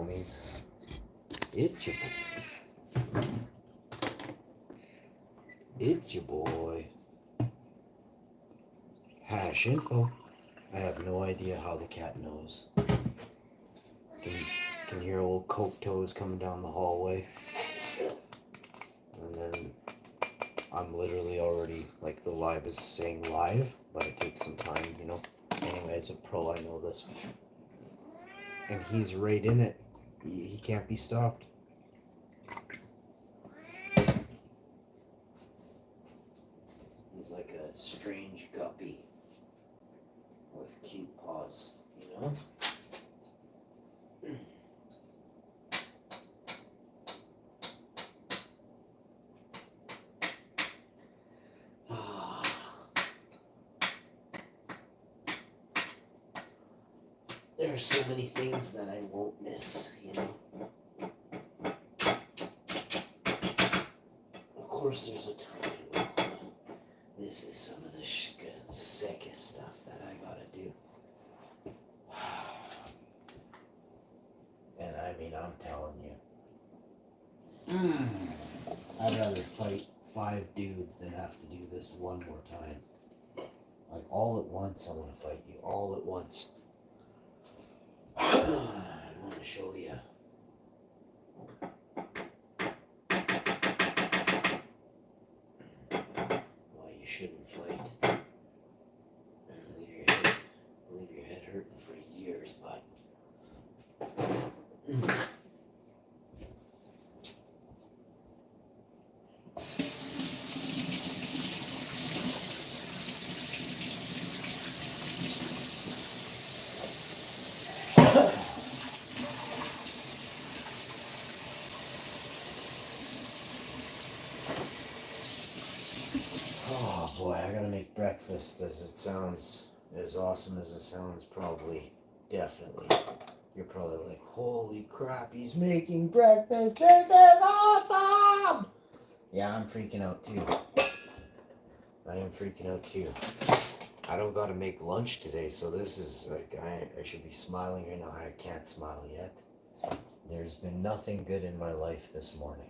homies. It's your boy. It's your boy. Hash info. I have no idea how the cat knows. Can hear old Coke toes coming down the hallway. And then I'm literally already, like, the live is saying live, but it takes some time, you know. Anyway, as a pro, I know this. And he's right in it. He can't be stopped. He's like a strange guppy with cute paws, you know? There are so many things that I won't miss, you know? Of course, there's a ton I will. This is some of the sickest stuff that I gotta do. And I mean, I'm telling you. I'd rather fight 5 dudes than have to do this one more time. Like, all at once, I want to fight you. All at once. I want to show you. Why you shouldn't fight. Leave your head hurting for years, bud. Oh boy, I gotta make breakfast. As it sounds, as awesome as it sounds, probably, definitely. You're probably like, holy crap, he's making breakfast. This is awesome! Yeah, I'm freaking out too. I am freaking out too. I don't gotta make lunch today, so this is like, I should be smiling right now. I can't smile yet. There's been nothing good in my life this morning.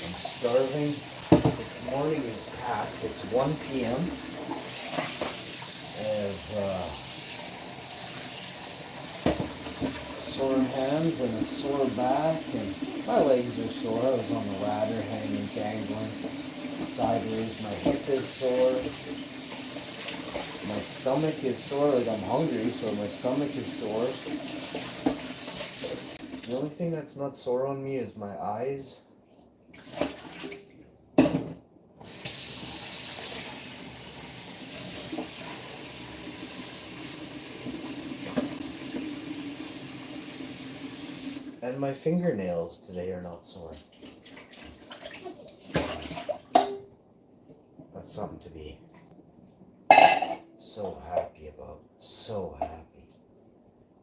I'm starving. The morning is past. It's 1 p.m. I have sore hands and a sore back, and my legs are sore. I was on the ladder hanging, dangling sideways. My hip is sore. My stomach is sore. Like, I'm hungry, so my stomach is sore. The only thing that's not sore on me is my eyes. And my fingernails today are not sore. That's something to be so happy about. So happy.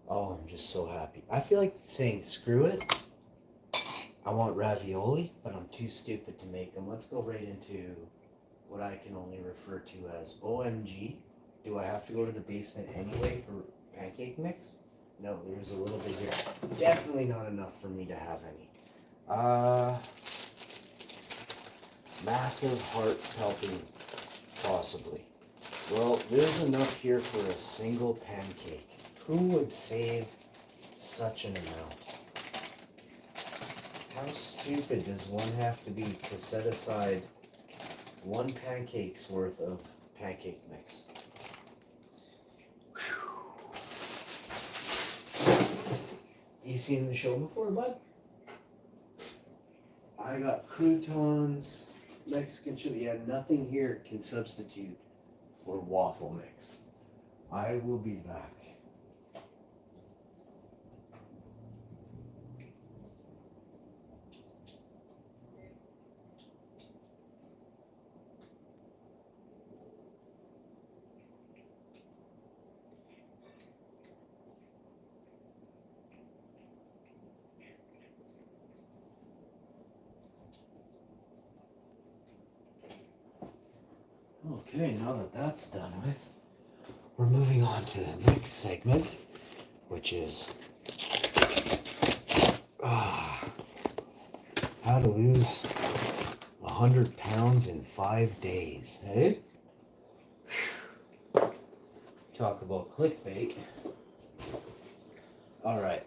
Oh, I'm just so happy. I feel like saying screw it. I want ravioli, but I'm too stupid to make them. Let's go right into what I can only refer to as OMG. Do I have to go to the basement anyway for pancake mix? No, there's a little bit here. Definitely not enough for me to have any. Massive heart helping, possibly. Well, there's enough here for a single pancake. Who would save such an amount? How stupid does one have to be to set aside 1 pancake's worth of pancake mix? You seen the show before, bud? I got croutons, Mexican chili. Yeah, nothing here can substitute for waffle mix. I will be back. Okay, now that that's done with, we're moving on to the next segment, which is how to lose 100 pounds in 5 days. Hey? Talk about clickbait. All right.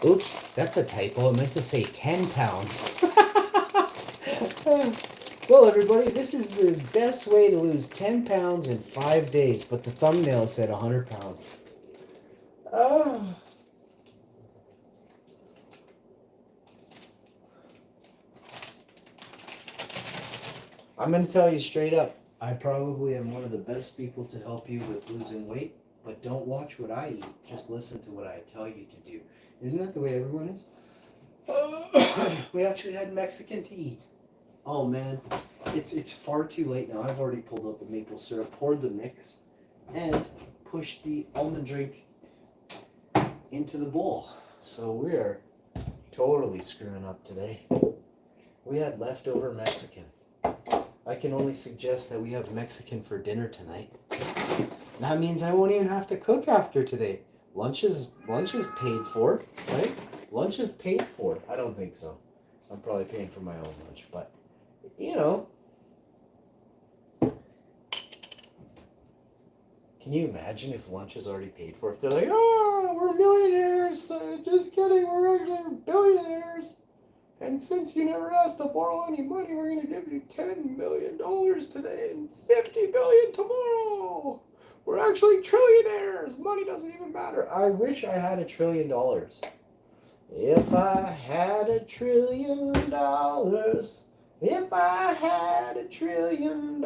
Oops, that's a typo. I meant to say 10 pounds. Well, everybody, this is the best way to lose 10 pounds in 5 days, but the thumbnail said 100 pounds. I'm going to tell you straight up, I probably am one of the best people to help you with losing weight, but don't watch what I eat. Just listen to what I tell you to do. Isn't that the way everyone is? We actually had Mexican to eat. Oh man, it's far too late now. I've already pulled out the maple syrup, poured the mix, and pushed the almond drink into the bowl. So we are totally screwing up today. We had leftover Mexican. I can only suggest that we have Mexican for dinner tonight. That means I won't even have to cook after today. Lunch is paid for, right? Lunch is paid for. I don't think so. I'm probably paying for my own lunch, but you know. Can you imagine if lunch is already paid for? If they're like, oh, we're millionaires. Just kidding, we're actually billionaires. And since you never asked to borrow any money, we're going to give you $10 million today and $50 billion tomorrow. We're actually trillionaires. Money doesn't even matter. I wish I had $1 trillion. If I had $1 trillion, if I had $1 trillion,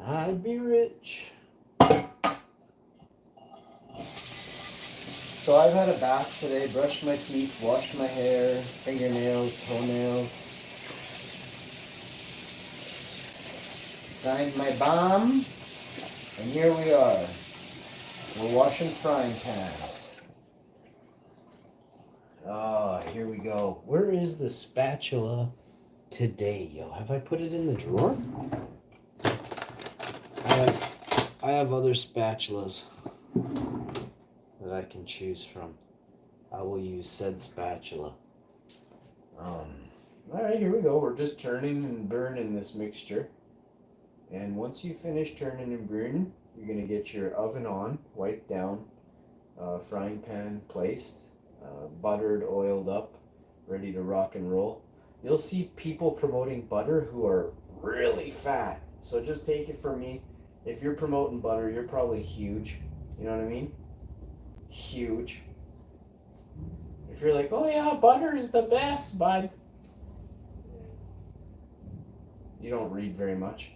I'd be rich. So I've had a bath today, brushed my teeth, washed my hair, fingernails, toenails, signed my bomb, and here we are. We're washing frying pans. Ah, here we go. Where is the spatula today, yo? Have I put it in the drawer? I have other spatulas that I can choose from. I will use said spatula. Alright, here we go. We're just turning and burning this mixture. And once you finish turning and burning, you're going to get your oven on, wiped down, frying pan placed, buttered, oiled up, ready to rock and roll. You'll see people promoting butter who are really fat. So just take it from me. If you're promoting butter, you're probably huge. You know what I mean? Huge. If you're like, oh yeah, butter is the best, bud. You don't read very much.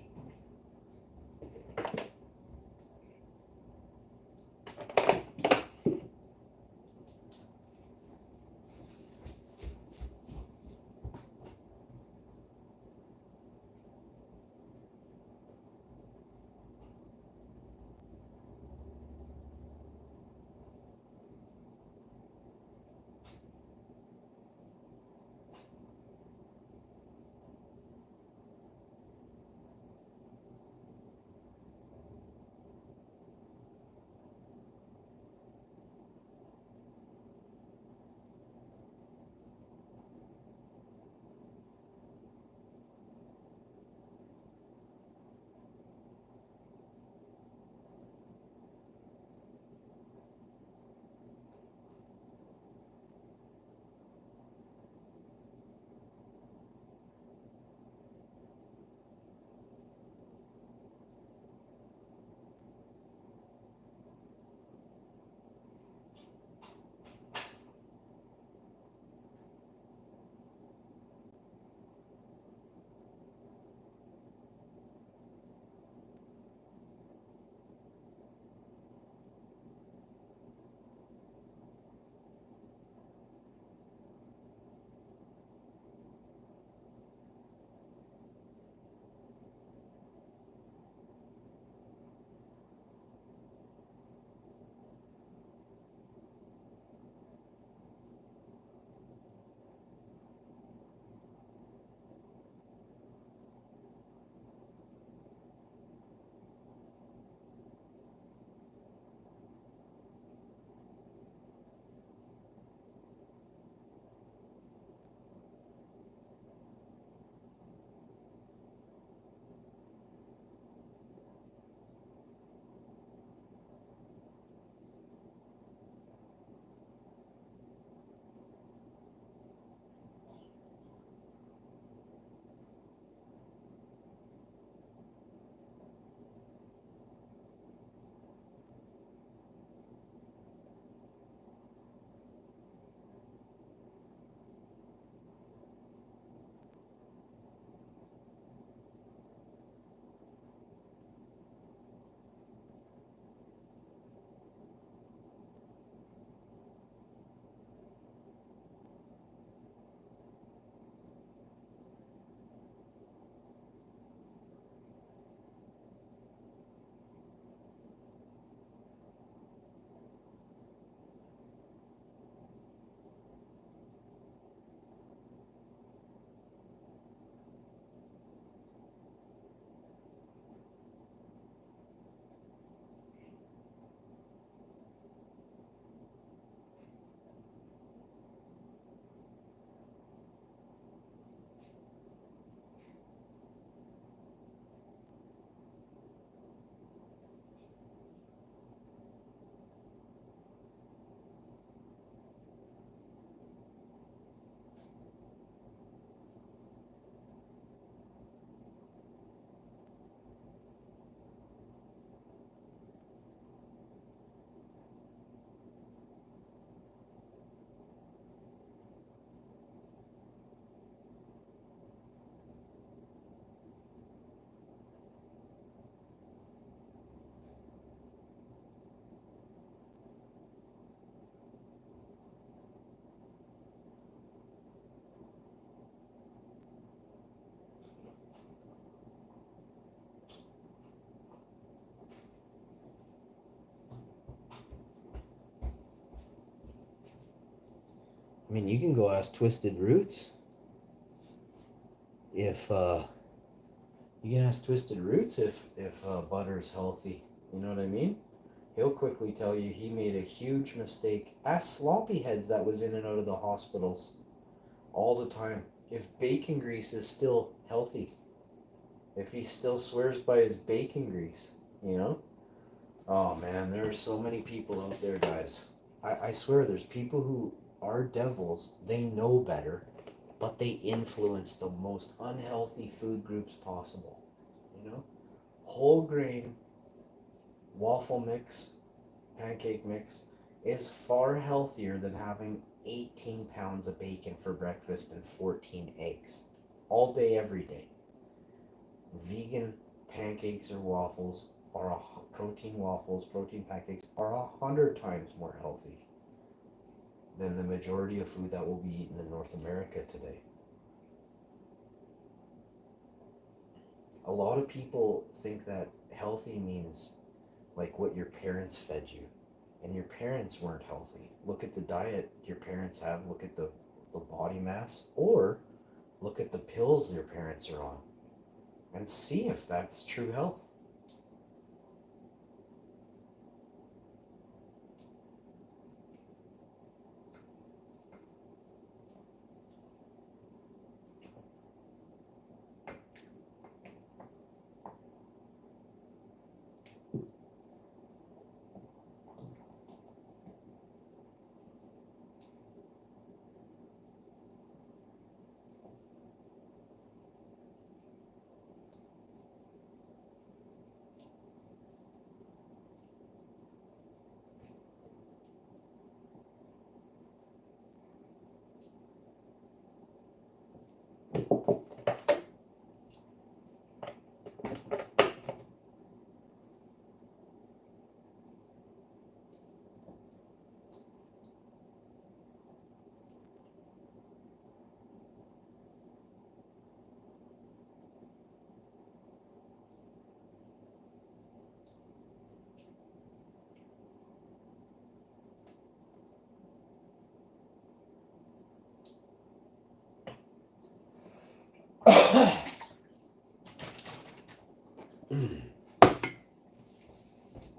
I mean, you can go ask Twisted Roots if you can ask Twisted Roots if butter's healthy. You know what I mean? He'll quickly tell you he made a huge mistake. Ask Sloppy Heads that was in and out of the hospitals all the time if bacon grease is still healthy. If he still swears by his bacon grease, you know? Oh man, there are so many people out there, guys. I swear there's people who are devils. They know better, but they influence the most unhealthy food groups possible. You know? Whole grain waffle mix, pancake mix is far healthier than having 18 pounds of bacon for breakfast and 14 eggs all day, every day. Vegan pancakes or waffles protein pancakes are 100 times more healthy than the majority of food that will be eaten in North America today. A lot of people think that healthy means like what your parents fed you, and your parents weren't healthy. Look at the diet your parents have, look at the body mass, or look at the pills your parents are on, and see if that's true health.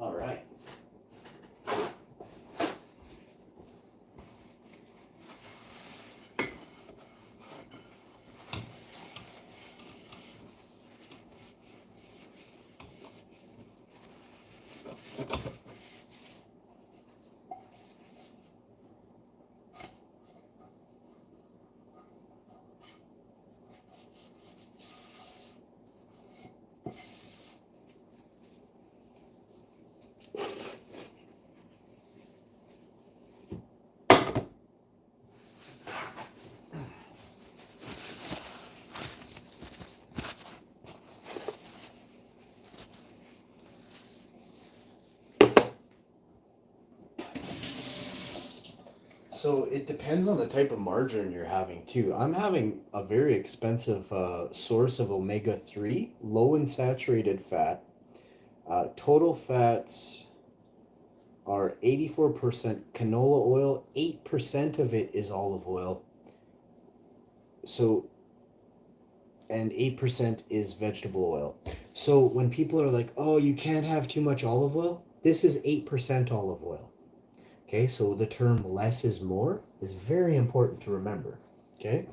All right. So it depends on the type of margarine you're having too. I'm having a very expensive source of omega-3, low in saturated fat. Total fats are 84% canola oil, 8% of it is olive oil. So, and 8% is vegetable oil. So when people are like, oh, you can't have too much olive oil, this is 8% olive oil. Okay, so the term less is more is very important to remember. Okay,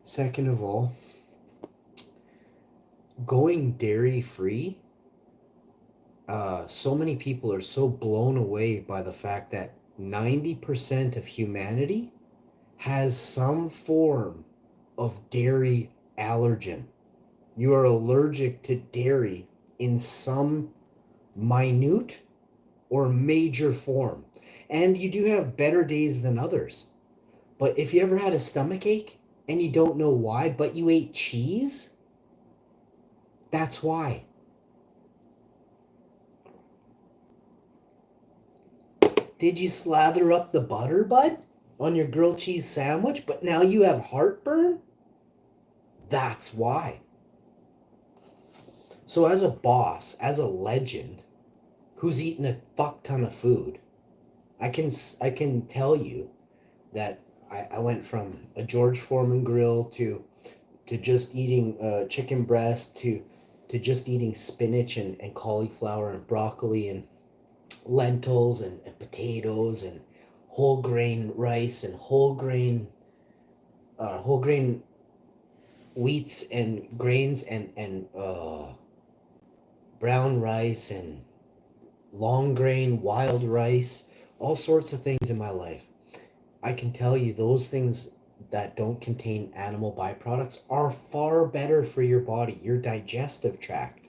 second of all, going dairy free, so many people are so blown away by the fact that 90% of humanity has some form of dairy allergen. You are allergic to dairy in some minute or major form. And you do have better days than others. But if you ever had a stomach ache and you don't know why, but you ate cheese, that's why. Did you slather up the butter, bud, on your grilled cheese sandwich, but now you have heartburn? That's why. So as a boss, as a legend, who's eaten a fuck ton of food, I can tell you that I went from a George Foreman grill to just eating chicken breast to just eating spinach and cauliflower and broccoli and lentils and potatoes and whole grain rice and whole grain wheats and grains and brown rice and long grain wild rice, all sorts of things in my life. I can tell you those things that don't contain animal byproducts are far better for your body, your digestive tract,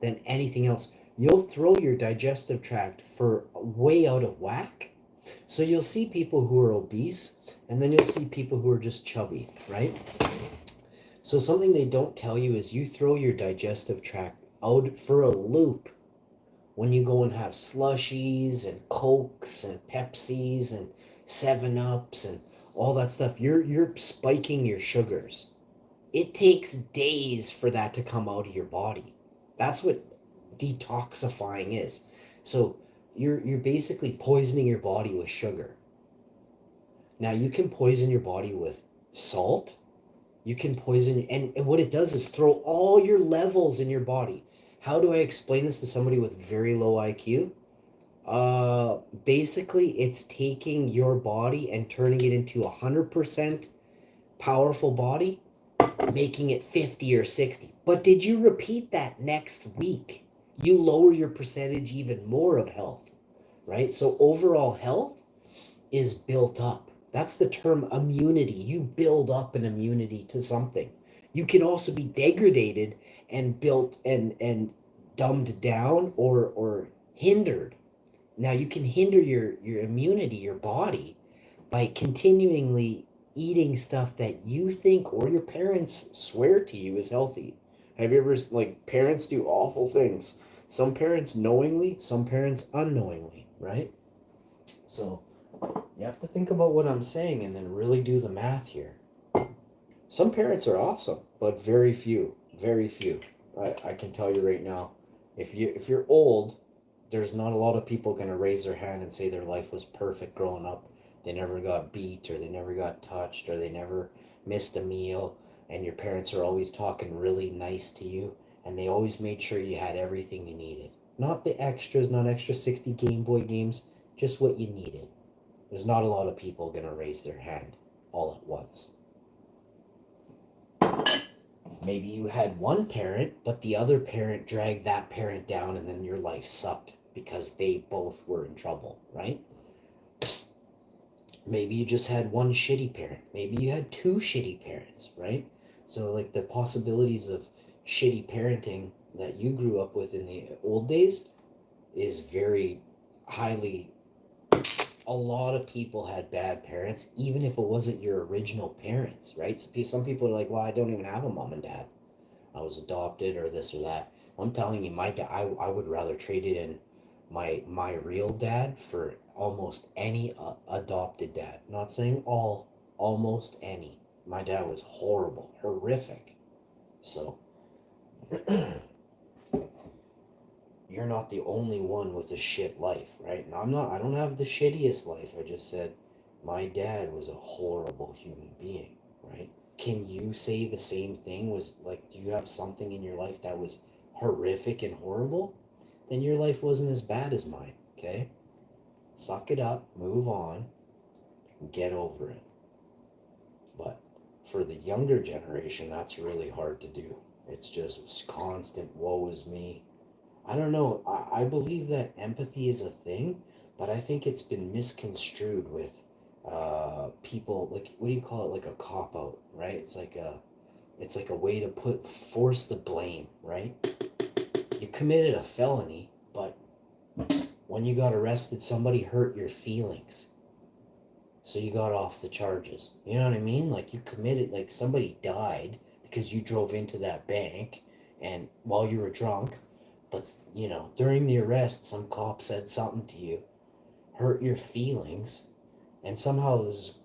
than anything else. You'll throw your digestive tract for way out of whack. So you'll see people who are obese, and then you'll see people who are just chubby, right? So something they don't tell you is you throw your digestive tract out for a loop when you go and have slushies and Cokes and Pepsis and 7-Ups and all that stuff. You're spiking your sugars. It takes days for that to come out of your body. That's what detoxifying is. So you're basically poisoning your body with sugar. Now you can poison your body with salt. You can poison, and what it does is throw all your levels in your body. How do I explain this to somebody with very low IQ? Basically, it's taking your body and turning it into 100% powerful body, making it 50 or 60. But did you repeat that next week? You lower your percentage even more of health, right? So overall health is built up. That's the term immunity. You build up an immunity to something. You can also be degraded and built and dumbed down or hindered. Now you can hinder your immunity, your body, by continually eating stuff that you think or your parents swear to you is healthy. Have you ever, like, parents do awful things? Some parents knowingly, some parents unknowingly, right? So you have to think about what I'm saying and then really do the math here. Some parents are awesome, but very few, very few. I can tell you right now, if you're old, there's not a lot of people going to raise their hand and say their life was perfect growing up. They never got beat, or they never got touched, or they never missed a meal, and your parents are always talking really nice to you, and they always made sure you had everything you needed. Not the extras, not extra 60 Game Boy games, just what you needed. There's not a lot of people going to raise their hand all at once. Maybe you had one parent, but the other parent dragged that parent down, and then your life sucked because they both were in trouble, right? Maybe you just had one shitty parent. Maybe you had two shitty parents, right? So, like, the possibilities of shitty parenting that you grew up with in the old days is very highly. A lot of people had bad parents, even if it wasn't your original parents, right? So some people are like, well, I don't even have a mom and dad. I was adopted or this or that. I'm telling you, my dad, I would rather trade it in my real dad for almost any adopted dad. Not saying all, almost any. My dad was horrible, horrific. So you're not the only one with a shit life, right? And I don't have the shittiest life. I just said my dad was a horrible human being, right? Can you say the same thing? Was like, do you have something in your life that was horrific and horrible? Then your life wasn't as bad as mine, okay? Suck it up, move on, get over it. But for the younger generation, that's really hard to do. It's just constant woe is me. I don't know. I believe that empathy is a thing, but I think it's been misconstrued with people, like, what do you call it? Like a cop out, right? It's like a way to force the blame, right? You committed a felony, but when you got arrested, somebody hurt your feelings, so you got off the charges. You know what I mean? Like, you committed, like, somebody died because you drove into that bank and while you were drunk. But, you know, during the arrest, some cop said something to you, hurt your feelings, and somehow this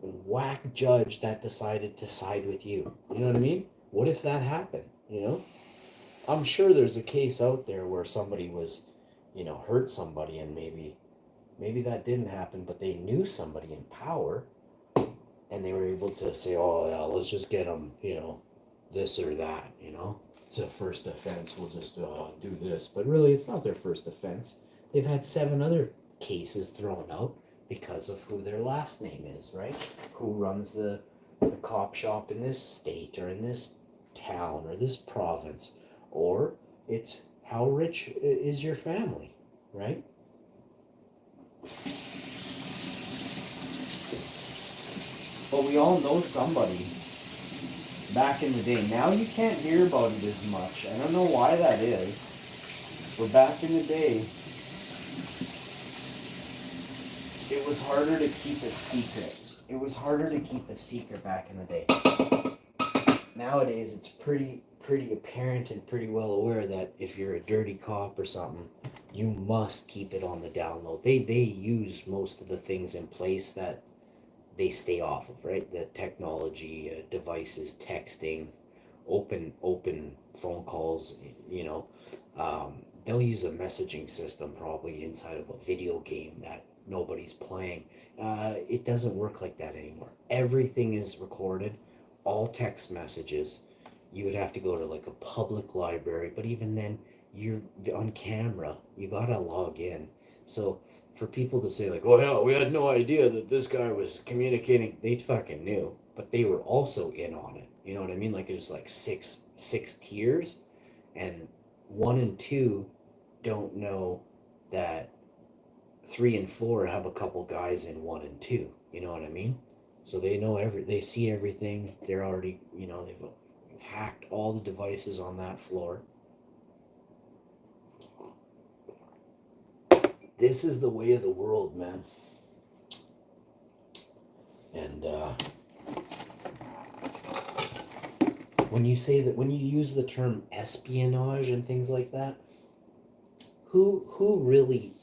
whack judge that decided to side with you. You know what I mean? What if that happened, you know? I'm sure there's a case out there where somebody was, hurt somebody, and maybe that didn't happen, but they knew somebody in power, and they were able to say, oh yeah, let's just get them, you know, this or that, you know. It's a first offense, we'll just do this. But really, it's not their first offense. They've had 7 other cases thrown out because of who their last name is, right? Who runs the cop shop in this state or in this town or this province, or it's how rich is your family, right? But we all know somebody back in the day. Now you can't hear about it as much. I don't know why that is. But back in the day, it was harder to keep a secret. It was harder to keep a secret back in the day. Nowadays, it's pretty apparent and pretty well aware that if you're a dirty cop or something, you must keep it on the down low. They use most of the things in place that they stay off of, right? The technology, devices, texting, open phone calls, you know. They'll use a messaging system probably inside of a video game that nobody's playing. It doesn't work like that anymore. Everything is recorded, all text messages. You would have to go to like a public library, but even then, you're on camera. You gotta log in. So for people to say like, "Oh yeah, we had no idea that this guy was communicating," they fucking knew, but they were also in on it. You know what I mean? Like there's like six tiers, and 1 and 2 don't know that 3 and 4 have a couple guys in 1 and 2. You know what I mean? So they know they see everything. They're already, you know, they've hacked all the devices on that floor. This is the way of the world, man. And when you say that, when you use the term espionage and things like that, who really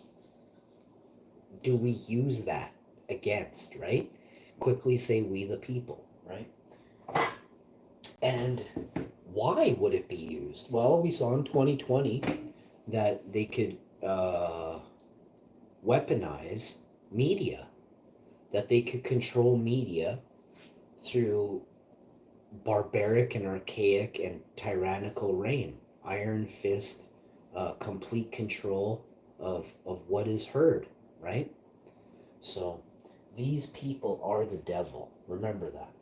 do we use that against, right? Quickly say we the people, right? And why would it be used? Well, we saw in 2020 that they could weaponize media, that they could control media through barbaric and archaic and tyrannical reign, iron fist, complete control of what is heard, right? So these people are the devil. Remember that.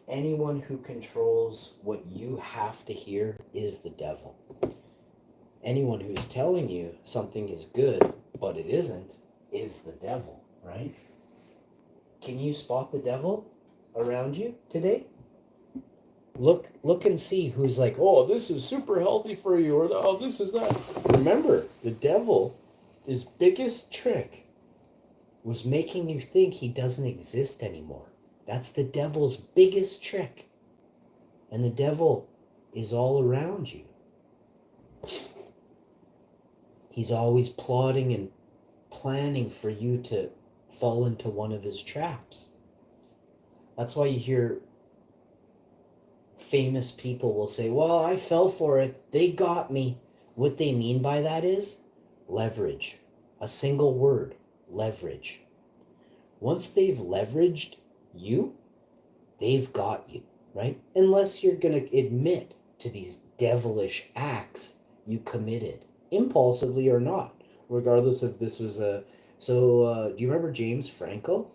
Anyone who controls what you have to hear is the devil. Anyone who's telling you something is good, but it isn't, is the devil, right? Can you spot the devil around you today? Look and see who's like, oh, this is super healthy for you, or oh, this is that. Remember, the devil, his biggest trick was making you think he doesn't exist anymore. That's the devil's biggest trick. And the devil is all around you. He's always plotting and planning for you to fall into one of his traps. That's why you hear famous people will say, well, I fell for it. They got me. What they mean by that is leverage. A single word, leverage. Once they've leveraged you, they've got you, right? Unless you're going to admit to these devilish acts you committed, impulsively or not, regardless if this was a... So, do you remember James Franco?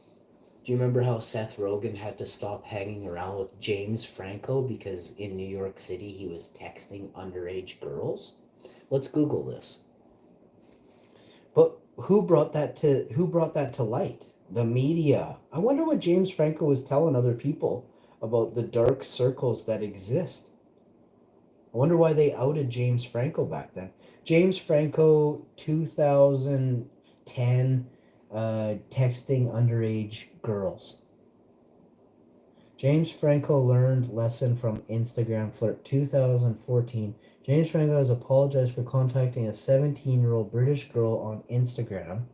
Do you remember how Seth Rogen had to stop hanging around with James Franco because in New York City he was texting underage girls? Let's Google this. But who brought that to light? The media. I wonder what James Franco was telling other people about the dark circles that exist. I wonder why they outed James Franco back then. James Franco, 2010, texting underage girls. James Franco learned lesson from Instagram flirt, 2014. James Franco has apologized for contacting a 17-year-old British girl on Instagram.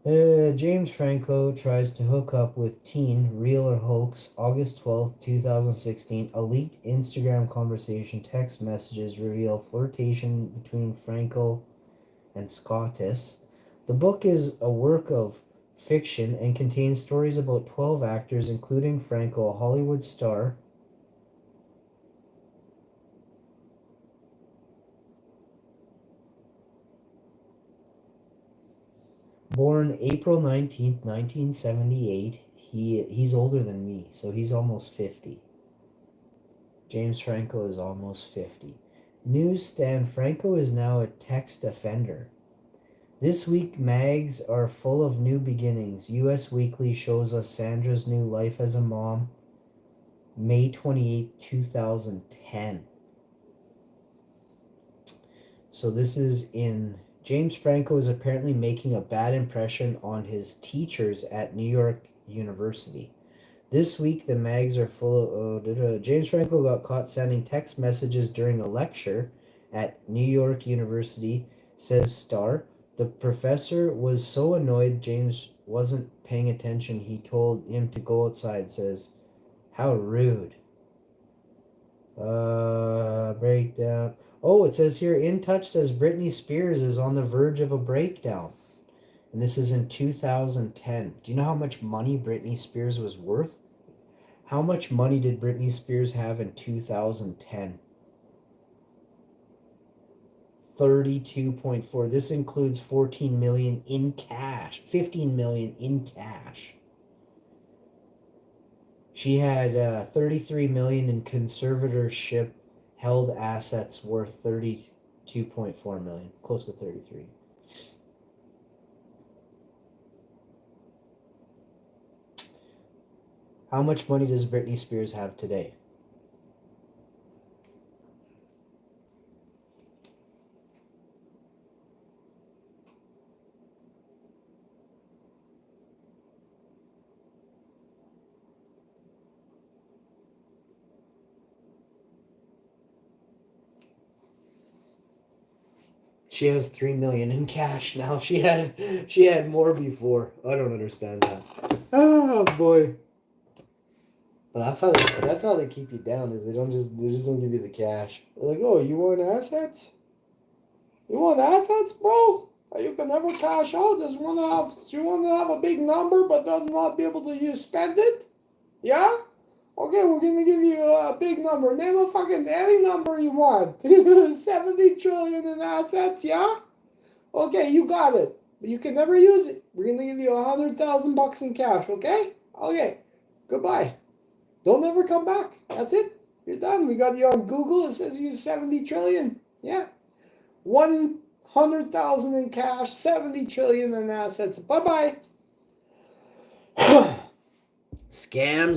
James Franco tries to hook up with teen, real or hoax, August 12th, 2016. A leaked Instagram conversation, text messages reveal flirtation between Franco and Scottis. The book is a work of fiction and contains stories about 12 actors, including Franco, a Hollywood star. Born April 19th, 1978. He's older than me, so he's almost 50. James Franco is almost 50. Newsstand: Franco is now a text offender. This week, mags are full of new beginnings. U.S. Weekly shows us Sandra's new life as a mom. May 28, 2010. So this is in... James Franco is apparently making a bad impression on his teachers at New York University. This week, the mags are full of... James Franco got caught sending text messages during a lecture at New York University, says Star. The professor was so annoyed James wasn't paying attention, he told him to go outside, says. How rude. Breakdown. Oh, it says here, In Touch says Britney Spears is on the verge of a breakdown. And this is in 2010. Do you know how much money Britney Spears was worth? How much money did Britney Spears have in 2010? 32.4. This includes 14 million in cash. 15 million in cash. She had 33 million in conservatorship held assets worth 32.4 million, close to 33. How much money does Britney Spears have today? She has 3 million in cash now. She had more before. I don't understand that. Oh boy. But that's how they keep you down, is they just don't give you the cash. They're like, oh, you want assets? You want assets, bro? You can never cash out. You want to have a big number, but does not be able to spend it? Yeah? Okay, we're gonna give you a big number. Name a fucking any number you want. 70 trillion in assets, yeah? Okay, you got it. But you can never use it. We're gonna give you $100,000 in cash, okay? Okay. Goodbye. Don't ever come back. That's it. You're done. We got you on Google. It says you 70 trillion. Yeah. 100,000 in cash, 70 trillion in assets. Bye-bye. Scams